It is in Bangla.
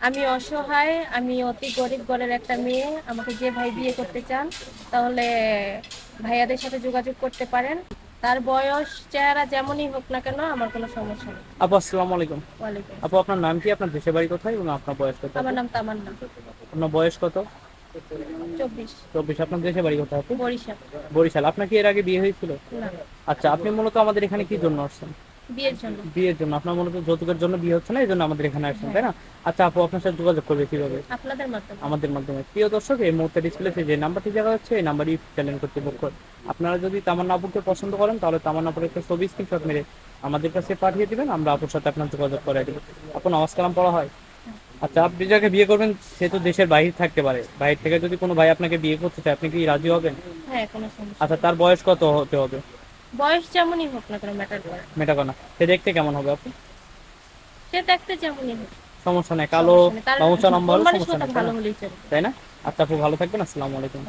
আমি অসহায়, আমি অতি গরিব ঘরের একটা মেয়ে। আমাকে যে ভাই বিয়ে করতে চান তাহলে ভাইয়াদের সাথে যোগাযোগ করতে পারেন। তার বয়স চেহারা যেমনই হোক না কেন আমার কোনো সমস্যা নেই। আপু আসসালামু আলাইকুম। ওয়ালাইকুম আপু আসসালাম। আপনার নাম কি, আপনার দেশের বাড়ি কোথায় এবং আপনার বয়স কত আমার আপু? নাম তামান্না। আপনার বয়স কত? 24। 24। আপনার দেশের বাড়ি কোথায় আপু? বরিশাল। বরিশাল। আপনার কি এর আগে বিয়ে হয়েছিল? না। আচ্ছা, আপনি মূলত আমাদের এখানে কি জন্য আসছেন? বিয়ের জন্য। বিয়ের জন্য। আপনার মূলত যৌতুকের জন্য বিয়ে হচ্ছে না, এই জন্য আমাদের এখানে আসছেন, হ্যাঁ। তাই না? আচ্ছা আপু, আপনার সাথে যোগাযোগ করবে কিভাবে? আপনাদের মাধ্যমে। আমাদের মাধ্যমে। প্রিয় দর্শক, এই মুহূর্তে ডিসপ্লেতে যে নাম্বারটি দেখা যাচ্ছে এই নাম্বারই চ্যানেল কর্তৃপক্ষ। আপনারা যদি তামান্না আপুকে পছন্দ করেন তাহলে তামান্না আপুর একটা ছবি স্ক্রিনশট মেরে আমাদের কাছে পাঠিয়ে দিবেন, আমরা আপুর সাথে আপনার যোগাযোগ করে দেবো। আপু নামাজ কালাম পড়া হয়? আচ্ছা, আপনি যাকে বিয়ে করবেন সে তো দেশের বাইরে থাকতে পারে, বাইরে থেকে যদি কোনো ভাই আপনাকে বিয়ে করতে চায় আপনি কি রাজি হবেন? হ্যাঁ, কোনো সমস্যা আচ্ছা, নেই। তার বয়স কত হতে হবে? বয়স যেমনই হোক না কেন ম্যাটার করে না। মেটাকোনা। সে দেখতে কেমন হবে আপু? সে দেখতে যেমনই হোক সমস্যা নেই, কালো সমস্যা নেই, তার বা উঁচা লম্বা মন হলে সমস্যা মানসিকতা নেই, তাই ভালো না? হলেই চলবে। তাই না? আচ্ছা আপু, ভালো থাকবেন। আসসালামু আলাইকুম।